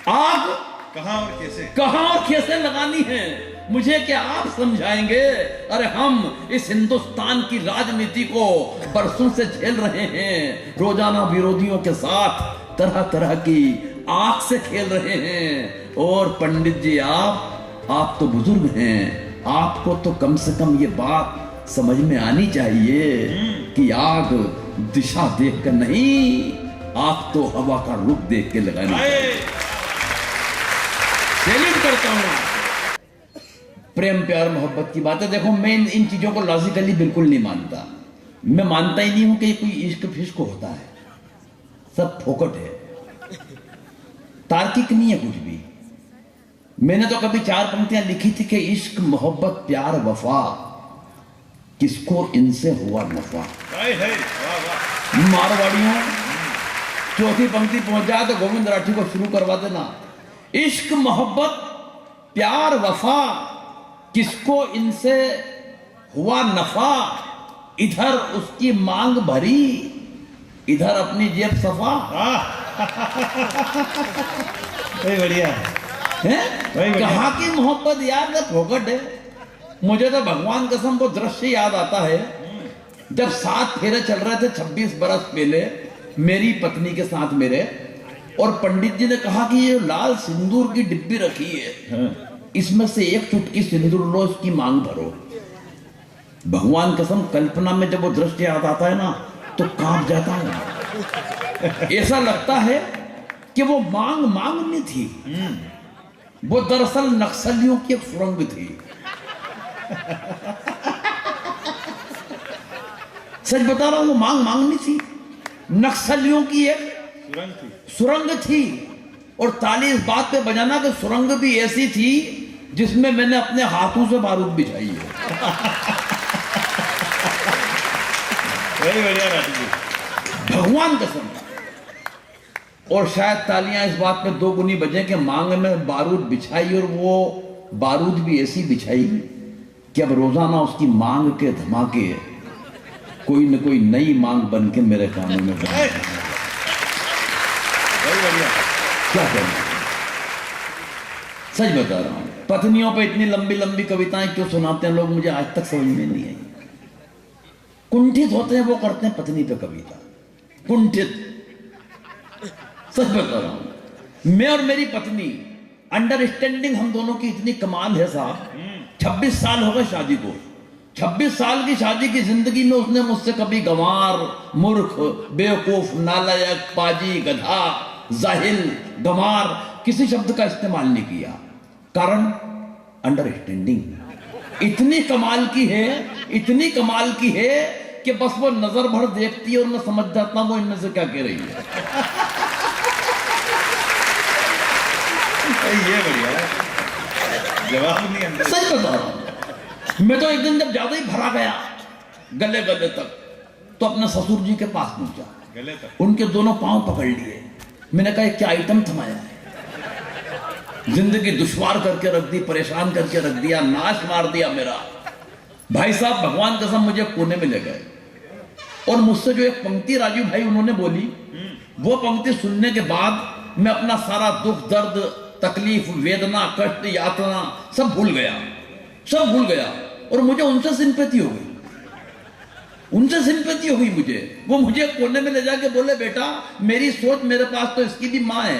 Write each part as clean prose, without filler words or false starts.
आग कहां और कैसे लगानी है, मुझे क्या आप समझाएंगे? अरे हम इस हिंदुस्तान की राजनीति को बरसों से झेल रहे हैं, रोजाना विरोधियों के साथ तरह तरह की आग से खेल रहे हैं। और पंडित जी आप तो बुजुर्ग हैं, आपको तो कम से कम ये बात समझ में आनी चाहिए कि आग दिशा देख कर नहीं, आग तो हवा का रुख देख के लगानी चाहिए। सैल्यूट करता हूं। प्रेम प्यार मोहब्बत की बात है। देखो मैं इन चीजों को लॉजिकली बिल्कुल नहीं मानता। मैं मानता ही नहीं हूं कि कोई इश्क फिश्क होता है, सब फोकट है, तार्किक नहीं है कुछ भी। मैंने तो कभी 4 पंक्तियां लिखी थी कि इश्क मोहब्बत प्यार वफा, किसको इनसे हुआ नफा। मारवाड़ियों, चौथी पंक्ति पहुंच जाए तो गोविंद राठी को शुरू करवा देना। इश्क मोहब्बत प्यार वफा, किसको इनसे हुआ नफा, इधर उसकी मांग भरी, इधर अपनी जेब सफा। बढ़िया है कहाँ की मोहब्बत यार, जब फोकट है। मुझे तो भगवान कसम को दृश्य याद आता है, जब 7 फेरे चल रहे थे 26 बरस पहले मेरी पत्नी के साथ मेरे, और पंडित जी ने कहा कि ये लाल सिंदूर की डिब्बी रखी है, इसमें से एक चुटकी सिंदूर लो, इसकी मांग भरो। भगवान कसम कल्पना में जब वो दृश्य याद आता है ना तो कांप जाता हूं। ऐसा लगता है कि वो मांग नहीं थी, वो दरअसल नक्सलियों की एक सुरंग थी। सच बता रहा हूं, वो मांग नहीं थी, नक्सलियों की एक सुरंग थी। और ताली इस बात पे बजाना कि सुरंग भी ऐसी थी जिसमें मैंने अपने हाथों से बारूद बिछाई है। भगवान कसम। और शायद तालियां इस बात पे 2 गुनी बजे कि मांग में बारूद बिछाई, और वो बारूद भी ऐसी बिछाई कि अब रोजाना उसकी मांग के धमाके कोई न कोई नई मांग बन के मेरे कानों में क्या करना। सच बता रहा हूं, पत्नियों पे इतनी लंबी लंबी कविताएं क्यों सुनाते हैं लोग, मुझे आज तक समझ में नहीं आई। कुंठित होते हैं वो करते हैं पत्नी पे कविता, कुंठित। सच बता रहा हूं, मैं और मेरी पत्नी अंडरस्टैंडिंग हम दोनों की इतनी कमाल है साहब। 26 साल हो गए शादी को, 26 साल की शादी की जिंदगी में उसने मुझसे कभी गंवार, मूर्ख, बेवकूफ, नालायक, पाजी, गधा, जाहिल, गंवार किसी शब्द का इस्तेमाल नहीं किया। कारण अंडरस्टैंडिंग इतनी कमाल की है, इतनी कमाल की है कि बस वो नजर भर देखती है और मैं समझ जाता हूं वो इनमें से क्या कह रही है। ये बढ़िया है, जवाब नहीं अंदर। सच बता रहा हूं, मैं तो एक दिन जब ज्यादा ही भरा गया गले तक, तो अपने ससुर जी के पास पहुंचा, गले तक उनके दोनों पांव पकड़ लिए। मैंने कहा क्या आइटम थमाया है, जिंदगी दुश्वार करके रख दी, परेशान करके रख दिया, नाश मार दिया मेरा। भाई साहब भगवान कसम मुझे कोने में ले गए, और मुझसे जो एक पंक्ति राजीव भाई उन्होंने बोली, वो पंक्ति सुनने के बाद मैं अपना सारा दुख दर्द, तकलीफ, वेदना, कष्ट, यातना सब भूल गया। और मुझे उनसे सिंपैथी हो गई, मुझे। वो मुझे कोने में ले जाके बोले, बेटा मेरी सोच मेरे पास तो इसकी भी मां है।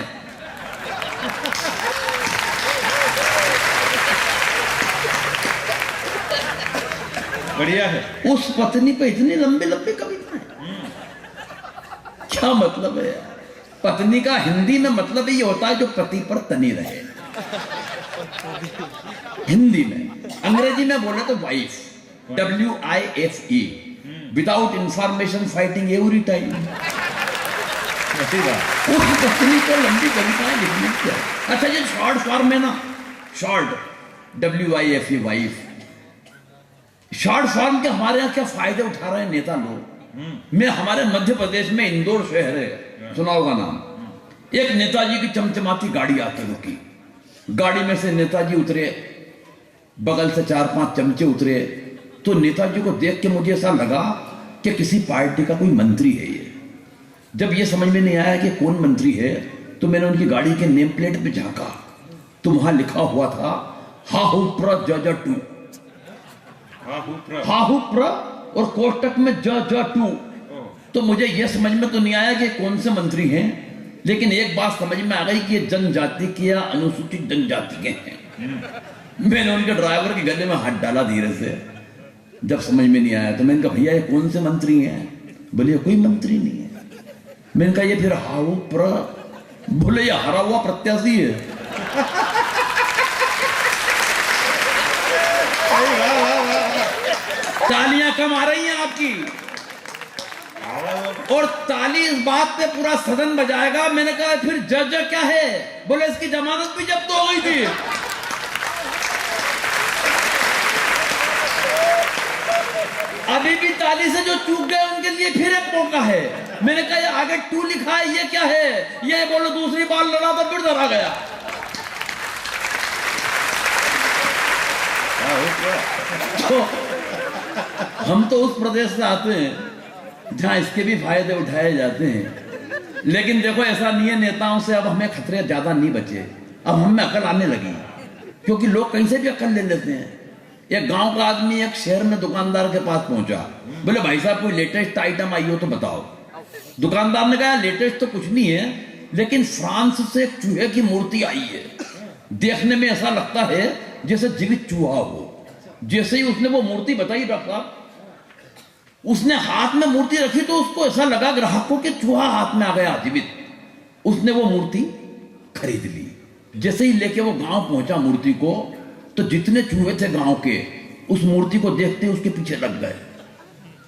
बढ़िया है। उस पत्नी पे इतनी लंबी लंबी कविताएं, क्या मतलब है यार। पत्नी का हिंदी में मतलब ये होता है जो पति पर तनी रहे, हिंदी में। अंग्रेजी में बोले तो wife, WIFE, without information fighting every time. उस पत्नी को लंबी कविताएं लिखनी क्या। अच्छा ये शॉर्ट फॉर्म है ना, short WIFE wife, short form के हमारे यहाँ क्या फायदे उठा रहे हैं नेता लोग। मैं हमारे मध्य प्रदेश में इंदौर शहर है, सुना होगा नाम। एक नेताजी की चमचमाती गाड़ी आकर रुकी, गाड़ी में से नेताजी उतरे, बगल से 4-5 चमचे उतरे। तो नेताजी को देख के मुझे ऐसा लगा कि किसी पार्टी का कोई मंत्री है ये। जब ये समझ में नहीं आया कि कौन मंत्री है, तो मैंने उनकी गाड़ी के नेम प्लेट पे झांका तो वहां लिखा हुआ था हाहू प्र ज टू, हाहू प्र और कोष्टक में ज टू। तो मुझे यह समझ में तो नहीं आया कि कौन से मंत्री हैं, लेकिन एक बात समझ में आ गई कि ये जनजाति के या अनुसूचित जनजाति के हैं। मैंने उनके ड्राइवर के गले में हाथ डाला धीरे से, जब समझ में नहीं आया तो मैंने कहा भैया ये कौन से मंत्री हैं? बोले कोई मंत्री नहीं है। मैंने कहा ये फिर हाउ प्र, बोले ये हरा हुआ प्रत्याशी है। तालियां कम आ रही हैं आपकी, और ताली इस बात पे पूरा सदन बजाएगा। मैंने कहा फिर जज क्या है? बोले इसकी जमानत भी जब्त हो गई थी। अभी भी ताली से जो चूक गए उनके लिए फिर एक मौका है। मैंने कहा ये आगे टू लिखा है, ये क्या है? ये बोलो दूसरी बार लड़ा तो फिर डरा गया। तो हम तो उस प्रदेश से आते हैं जहां इसके भी फायदे उठाए जाते हैं, लेकिन देखो ऐसा नहीं है, नेताओं से अब हमें खतरे ज्यादा नहीं बचे, अब हमें अकल आने लगी, क्योंकि लोग कहीं से भी अकल ले लेते हैं। एक गांव का आदमी एक शहर में दुकानदार के पास पहुंचा, बोले भाई साहब कोई लेटेस्ट आइटम आई हो तो बताओ। दुकानदार ने कहा लेटेस्ट तो कुछ नहीं है, लेकिन फ्रांस से एक चूहे की मूर्ति आई है, देखने में ऐसा लगता है जैसे जीवित चूहा हो। जैसे ही उसने वो मूर्ति बताई डॉक्टर साहब, उसने हाथ में मूर्ति रखी तो उसको ऐसा लगा ग्राहक को कि चूहा हाथ में आ गया जीवित। उसने वो मूर्ति खरीद ली। जैसे ही लेके वो गांव पहुंचा मूर्ति को, तो जितने चूहे थे गांव के उस मूर्ति को देखते उसके पीछे लग गए।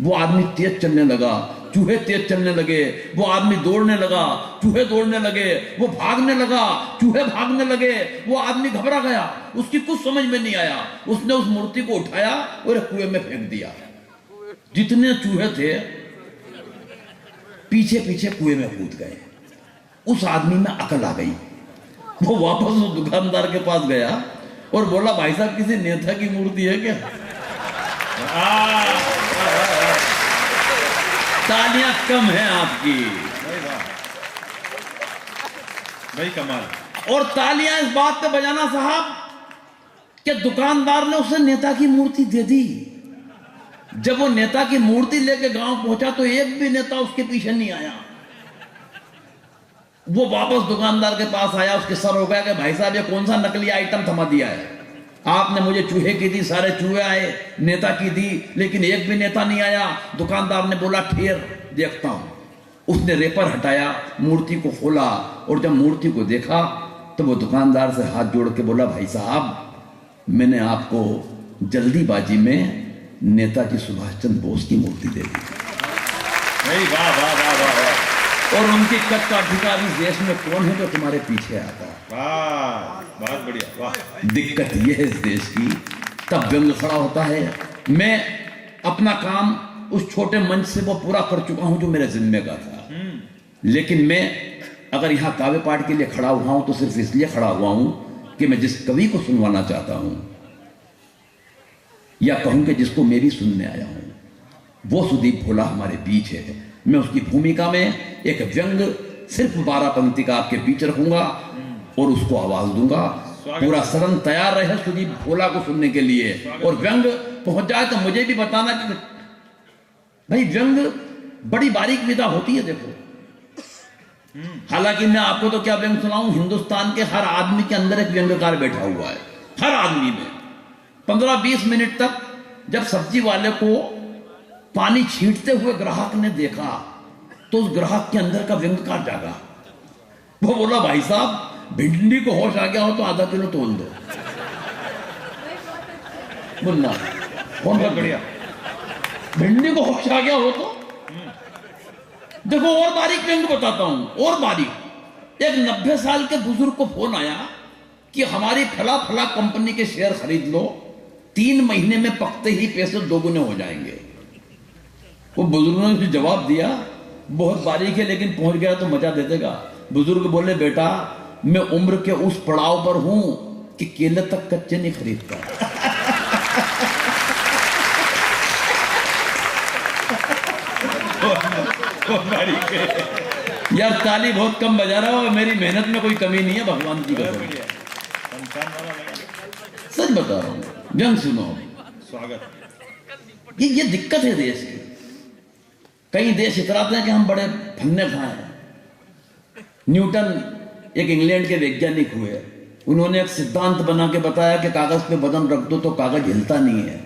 वो आदमी तेज चलने लगा, चूहे तेज चलने लगे, वो आदमी दौड़ने लगा, चूहे दौड़ने लगे, वो भागने लगा, चूहे भागने लगे, वो आदमी घबरा गया, उसकी कुछ समझ में नहीं आया। उसने उस मूर्ति को उठाया और कुएं में फेंक दिया। जितने चूहे थे पीछे पीछे कुएं में कूद गए। उस आदमी में अकल आ गई। वो वापस उस दुकानदार के पास गया और बोला भाई साहब किसी नेता की मूर्ति है क्या? तालियां कम है आपकी भाई, कमाल। और तालियां इस बात पे बजाना साहब कि दुकानदार ने उसे नेता की मूर्ति दे दी। जब वो नेता की मूर्ति लेके गांव पहुंचा तो एक भी नेता उसके पीछे नहीं आया। वो वापस दुकानदार के पास आया, उसके सर हो गया कि भाई साहब ये कौन सा नकली आइटम थमा दिया है? आपने मुझे चूहे की दी, सारे चूहे आए, नेता की दी, लेकिन एक भी नेता नहीं आया। दुकानदार ने बोला ठहर देखता हूं। उसने रेपर हटाया, मूर्ति को खोला, और जब मूर्ति को देखा तो वो दुकानदार से हाथ जोड़ के बोला भाई साहब मैंने आपको जल्दीबाजी में नेताजी सुभाष चंद्र बोस की मूर्ति दे दी। वाह वाह वाह वाह वाह। और उनकी कद का अधिकारी इस देश में कौन है जो तुम्हारे पीछे आता है? वाह, बहुत बढ़िया, वाह। दिक्कत यह है इस देश की, तब व्यंग खड़ा होता है। मैं अपना काम उस छोटे मंच से वो पूरा कर चुका हूं जो मेरे जिम्मे का था, लेकिन मैं अगर यहाँ काव्य पाठ के लिए खड़ा हुआ हूं तो सिर्फ इसलिए खड़ा हुआ हूं कि मैं जिस कवि को सुनवाना चाहता हूं, या कहूं कि जिसको मैं भी सुनने आया हूं, वो सुदीप भोला हमारे बीच है। मैं उसकी भूमिका में एक व्यंग सिर्फ 12 पंक्ति का आपके बीच रखूंगा और उसको आवाज दूंगा। पूरा सदन तैयार रहे सुदीप भोला को सुनने के लिए, और व्यंग पहुंच जाए तो मुझे भी बताना कि भाई व्यंग बड़ी बारीक विधा होती है। देखो, हालांकि मैं आपको तो क्या व्यंग सुनाऊं, हिंदुस्तान के हर आदमी के अंदर एक व्यंग्यकार बैठा हुआ है, हर आदमी में। 15-20 मिनट तक जब सब्जी वाले को पानी छींटते हुए ग्राहक ने देखा तो उस ग्राहक के अंदर का व्यंग्यकार जागा। वो बोला भाई साहब भिंडी को होश आ गया हो तो आधा किलो तोल दो। बोलना कौन सा बढ़िया, भिंडी को होश आ गया हो तो देखो। और बारीक व्यंग बताता हूं, और बारीक। एक 90 साल के बुजुर्ग को फोन आया कि हमारी फला फला कंपनी के शेयर खरीद लो, 3 महीने में पकते ही पैसे दोगुने हो जाएंगे। वो बुजुर्ग ने उसे जवाब दिया, बहुत बारीक है लेकिन पहुंच गया तो मजा दे देगा। बुजुर्ग बोले बेटा मैं उम्र के उस पड़ाव पर हूं कि केले तक कच्चे नहीं खरीदता। यार ताली बहुत कम बजा रहा हो, मेरी मेहनत में कोई कमी नहीं है, भगवान की बहुत कसम। बढ़िया, शमशान वाला लगा। सच बता रहा हूँ, जंग सुनो। स्वागत। ये दिक्कत है देश की। कई देश इतराते हैं कि हम बड़े फन्ने खाए हैं। न्यूटन एक इंग्लैंड के वैज्ञानिक हुए, उन्होंने एक सिद्धांत बना के बताया कि कागज पे बटन रख दो तो कागज हिलता नहीं है।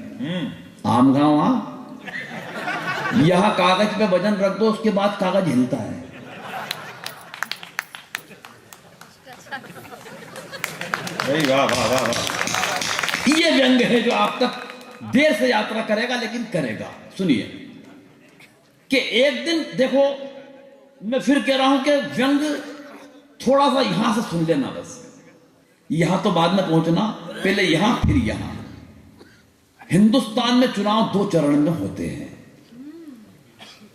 आम गांव यहां कागज पे वजन रख दो, उसके बाद कागज हिलता है। भाई वाह वाह वाह वाह। ये व्यंग है जो आप तक देर से यात्रा करेगा, लेकिन करेगा। सुनिए कि एक दिन देखो, मैं फिर कह रहा हूं कि व्यंग थोड़ा सा यहां से सुन लेना, बस यहां तो बाद में पहुंचना, पहले यहां फिर यहां। हिंदुस्तान में चुनाव 2 चरण में होते हैं।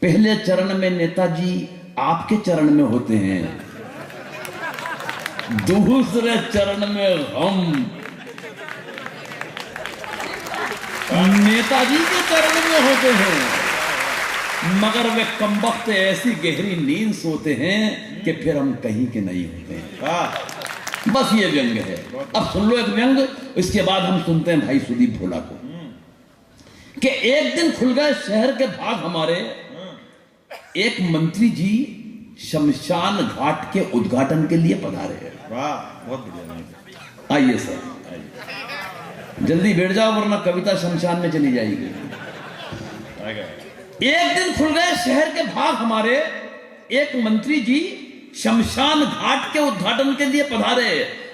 पहले चरण में नेताजी आपके चरण में होते हैं, दूसरे चरण में हम नेताजी के चरण में होते हैं। मगर वे कमबख्त ऐसी गहरी नींद सोते हैं कि फिर हम कहीं के नहीं होते हैं। वाह। बस ये व्यंग है। अब सुन लो एक व्यंग, इसके बाद हम सुनते हैं भाई सुदीप भोला को। कि एक दिन खुल गए शहर के भाग हमारे, एक मंत्री जी शमशान घाट के उद्घाटन के लिए पधारे। वाह, बहुत बढ़िया। आइए सर, जल्दी बैठ जाओ वरना कविता शमशान में चली जाएगी। आएगा। एक दिन खुल गए शहर के भाग हमारे, एक मंत्री जी शमशान घाट के उद्घाटन के लिए पधारे।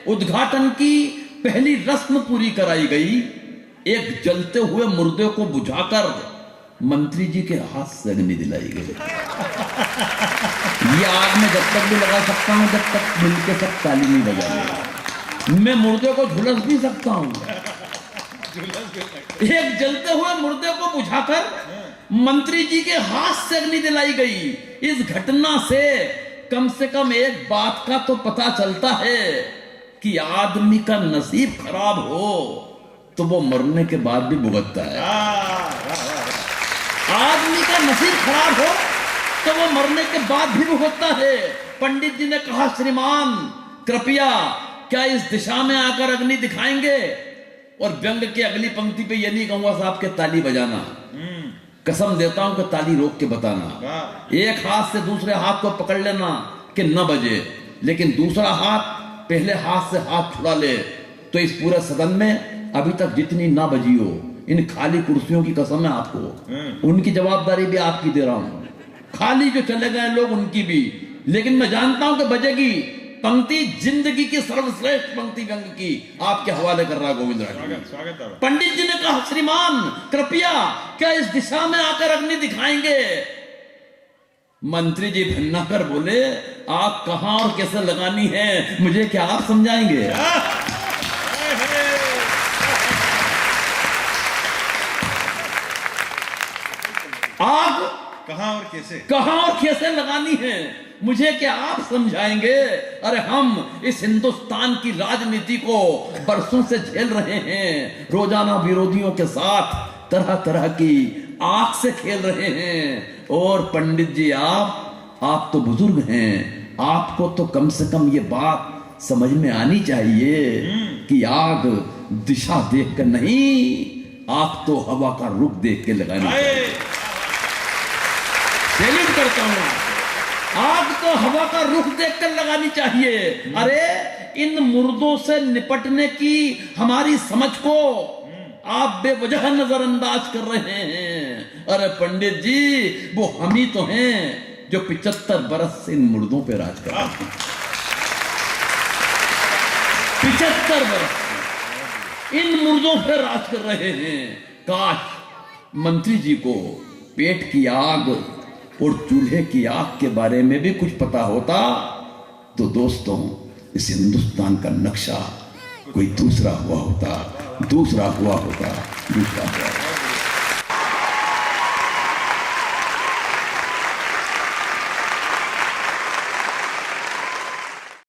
उद्घाटन की पहली रस्म पूरी कराई गई। एक जलते हुए मुर्दे को बुझाकर मंत्री जी के हाथ से अग्नि दिलाई गई। ये आग में जब तक भी लगा सकता हूं जब तक मिलकर सब ताली नहीं बजाएंगे। मैं मुर्दे को झुलस भी सकता हूं। एक जलते हुए मुर्दे को बुझाकर मंत्री जी के हाथ से अग्नि दिलाई गई। इस घटना से कम एक बात का तो पता चलता है कि आदमी का नसीब खराब हो तो वो मरने के बाद भी भुगतता है। आदमी का नसीब खराब हो तो वो मरने के बाद भी भुगतता है। पंडित जी ने कहा, श्रीमान कृपया क्या इस दिशा में आकर अग्नि दिखाएंगे? और व्यंग की अगली पंक्ति पे ये नहीं कहूंगा साहब के ताली बजाना, कसम देता हूं कि ताली रोक के बताना। एक हाथ से दूसरे हाथ को पकड़ लेना कि न बजे, लेकिन दूसरा हाथ पहले हाथ से हाथ छुड़ा ले तो इस पूरे सदन में अभी तक जितनी ना बजी हो, इन खाली कुर्सियों की कसम है आपको, उनकी जवाबदारी भी आपकी दे रहा हूं। खाली जो चले गए लोग उनकी भी, लेकिन मैं जानता हूं कि बजेगी। पंक्ति जिंदगी की सर्वश्रेष्ठ पंक्ति व्यंग की आपके हवाले कर रहा गोविंद राज। पंडित जी ने कहा, श्रीमान कृपया क्या इस दिशा में आकर अग्नि दिखाएंगे? मंत्री जी भन्ना कर बोले, आग कहां और कैसे लगानी है मुझे क्या आप समझाएंगे? आग कहां और कैसे लगानी है मुझे क्या आप समझाएंगे? अरे हम इस हिंदुस्तान की राजनीति को बरसों से झेल रहे हैं। रोजाना विरोधियों के साथ तरह तरह की आग से खेल रहे हैं। और पंडित जी आप तो बुजुर्ग हैं, आपको तो कम से कम ये बात समझ में आनी चाहिए कि आग दिशा देख कर नहीं, आप तो हवा का रुख देख के लगानी चाहिए। सैल्यूट करता हूं। आग तो हवा का रुख देखकर लगानी चाहिए। अरे इन मुर्दों से निपटने की हमारी समझ को आप बेवजह नजरअंदाज कर रहे हैं। अरे पंडित जी, वो हम ही तो हैं जो 75 बरस से इन मुर्दों पे राज कर रहे हैं। 75 बरस इन मुर्दों पे राज कर रहे हैं। काश मंत्री जी को पेट की आग और चूल्हे की आग के बारे में भी कुछ पता होता तो दोस्तों इस हिंदुस्तान का नक्शा कोई दूसरा हुआ होता।